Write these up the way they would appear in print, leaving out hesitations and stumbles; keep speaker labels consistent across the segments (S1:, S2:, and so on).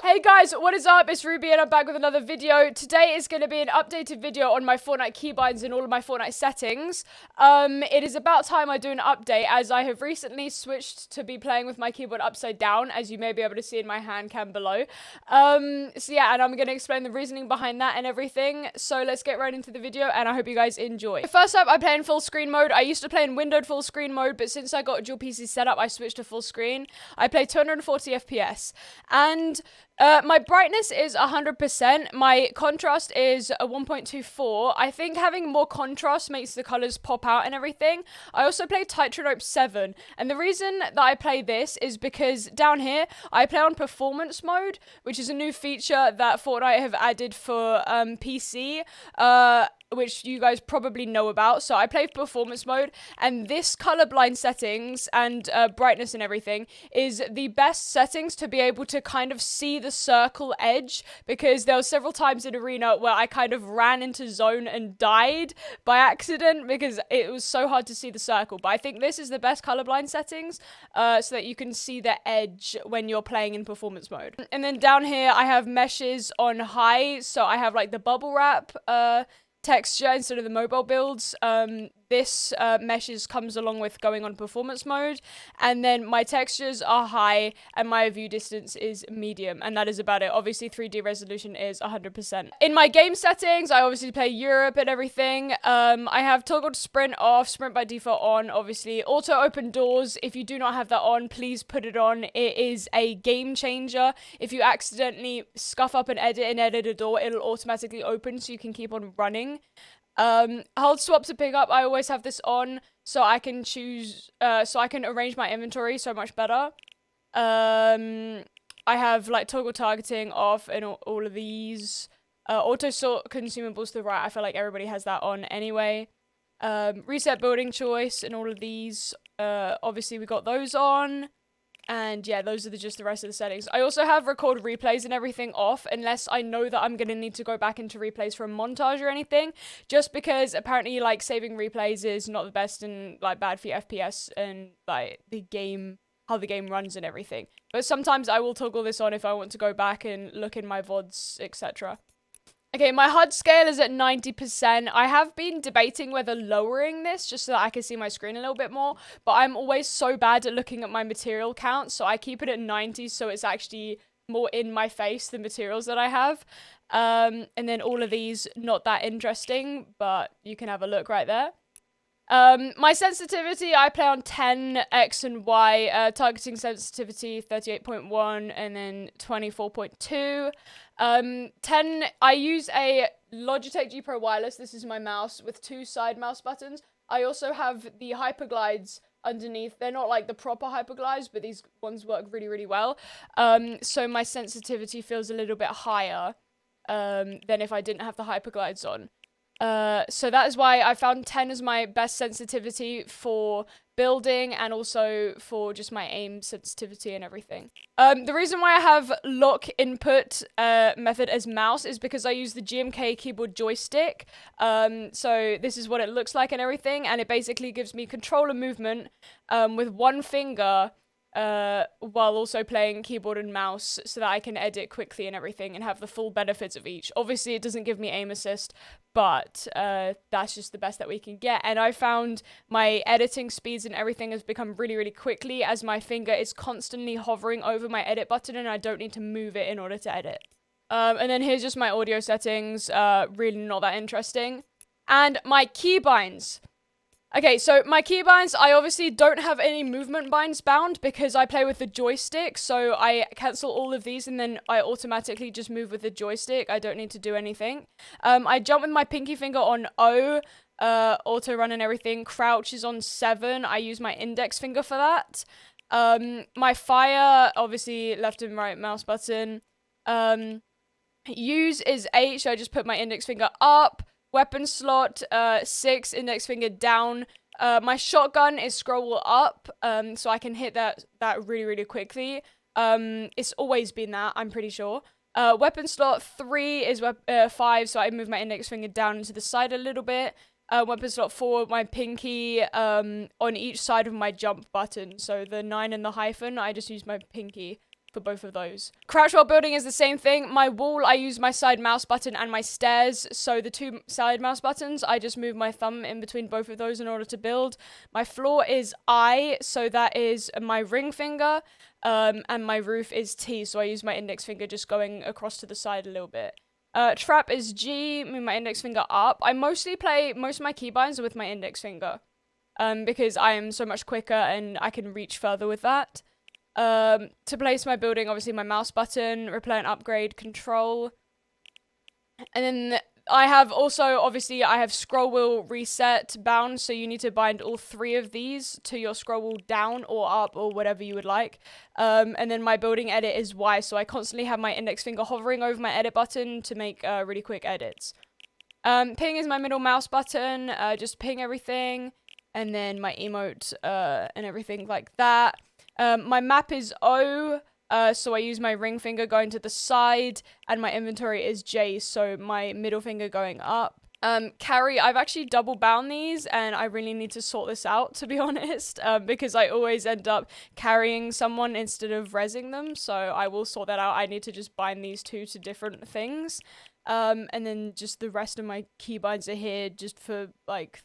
S1: Hey guys, what is up? It's Ruby and I'm back with another video. Today is going to be an updated video on my Fortnite keybinds and all of my Fortnite settings. It is about time I do an update as I have recently switched to be playing with my keyboard upside down, as you may be able to see in my hand cam below. So yeah, and I'm going to explain the reasoning behind that and everything. So let's get right into the video and I hope you guys enjoy. First up, I play in full screen mode. I used to play in windowed full screen mode, but since I got a dual PC setup, I switched to full screen. I play 240 FPS and my brightness is 100%. My contrast is a 1.24. I think having more contrast makes the colors pop out and everything. I also play Titranope 7. And the reason that I play this is because down here, I play on performance mode, which is a new feature that Fortnite have added for PC. Which you guys probably know about. So I play performance mode, and this colorblind settings and brightness and everything is the best settings to be able to kind of see the circle edge, because there were several times in arena where I kind of ran into zone and died by accident because it was so hard to see the circle. But I think this is the best colorblind settings so that you can see the edge when you're playing in performance mode. And then down here I have meshes on high, so I have like the bubble wrap texture instead of the mobile builds. This meshes comes along with going on performance mode, and then my textures are high and my view distance is medium, and that is about it. Obviously 3D resolution is 100%. In my game settings, I obviously play Europe and everything. I have toggled sprint off, sprint by default on, obviously. Auto open doors, if you do not have that on, please put it on. It is a game changer. If you accidentally scuff up and edit a door, it'll automatically open so you can keep on running. Hold swap to pick up, I always have this on so I can choose, so I can arrange my inventory so much better. I have like toggle targeting off and all of these. Auto sort consumables to the right, I feel like everybody has that on anyway. Reset building choice and all of these, obviously we got those on. And yeah, those are just the rest of the settings. I also have record replays and everything off, unless I know that I'm going to need to go back into replays for a montage or anything. Just because apparently like saving replays is not the best and like bad for your FPS and like the game, how the game runs and everything. But sometimes I will toggle this on if I want to go back and look in my VODs, etc. Okay, my HUD scale is at 90%. I have been debating whether lowering this just so that I can see my screen a little bit more, but I'm always so bad at looking at my material count, so I keep it at 90 so it's actually more in my face, the materials that I have. And then all of these, not that interesting, but you can have a look right there. My sensitivity, I play on 10, X and Y, targeting sensitivity 38.1 and then 24.2. 10, I use a Logitech G Pro Wireless. This is my mouse with 2 side mouse buttons. I also have the hyperglides underneath. They're not like the proper hyperglides, but these ones work really, really well. So my sensitivity feels a little bit higher than if I didn't have the hyperglides on. So that is why I found 10 as my best sensitivity for building and also for just my aim sensitivity and everything. The reason why I have lock input method as mouse is because I use the GMK keyboard joystick. So this is what it looks like and everything, and it basically gives me controller movement with one finger while also playing keyboard and mouse so that I can edit quickly and everything and have the full benefits of each. Obviously, it doesn't give me aim assist, but that's just the best that we can get. And I found my editing speeds and everything has become really, really quickly as my finger is constantly hovering over my edit button and I don't need to move it in order to edit. And then here's just my audio settings, really not that interesting. And my keybinds. Okay, so my keybinds, I obviously don't have any movement binds bound because I play with the joystick, so I cancel all of these and then I automatically just move with the joystick. I don't need to do anything. I jump with my pinky finger on O, auto run and everything. Crouch is on 7. I use my index finger for that. My fire, obviously left and right mouse button. Use is H, so I just put my index finger up. Weapon slot, 6, index finger down. My shotgun is scroll wheel up, so I can hit that really, really quickly. It's always been that, I'm pretty sure. Weapon slot 3 is 5, so I move my index finger down into the side a little bit. Weapon slot 4, my pinky on each side of my jump button. So the 9 and the hyphen, I just use my pinky. for both of those. Crouch while building is the same thing. My wall, I use my side mouse button, and my stairs, so the 2 side mouse buttons, I just move my thumb in between both of those in order to build. My floor is I, so that is my ring finger, and my roof is T, so I use my index finger just going across to the side a little bit. Trap is G, move my index finger up. I mostly play most of my keybinds with my index finger, because I am so much quicker and I can reach further with that. To place my building, obviously my mouse button, replay and upgrade, control. And then I have also, obviously, I have scroll wheel reset bound, so you need to bind all 3 of these to your scroll wheel down or up or whatever you would like. And then my building edit is Y, so I constantly have my index finger hovering over my edit button to make really quick edits. Ping is my middle mouse button, just ping everything, and then my emote and everything like that. My map is O, so I use my ring finger going to the side, and my inventory is J, so my middle finger going up. Carry, I've actually double bound these, and I really need to sort this out, to be honest, because I always end up carrying someone instead of rezzing them, so I will sort that out. I need to just bind these 2 to different things, and then just the rest of my keybinds are here just for, like,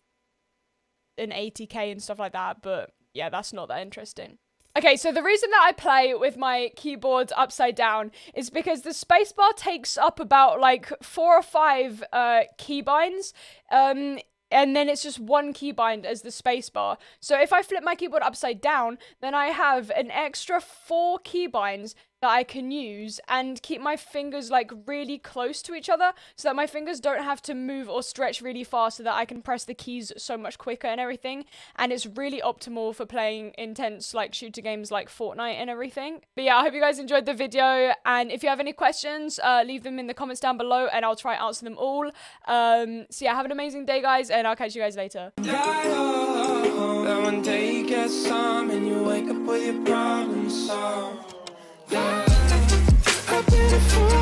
S1: an 80k and stuff like that, but yeah, that's not that interesting. Okay, so the reason that I play with my keyboard upside down is because the spacebar takes up about like 4 or 5 keybinds, and then it's just 1 keybind as the spacebar. So if I flip my keyboard upside down, then I have an extra 4 keybinds that I can use and keep my fingers like really close to each other so that my fingers don't have to move or stretch really fast, so that I can press the keys so much quicker and everything. And it's really optimal for playing intense like shooter games like Fortnite and everything. But yeah, I hope you guys enjoyed the video, and if you have any questions, leave them in the comments down below and I'll try to answer them all. So yeah, have an amazing day guys, and I'll catch you guys later.
S2: That one day you get some and you wake up with your problems solved. I've been a fool.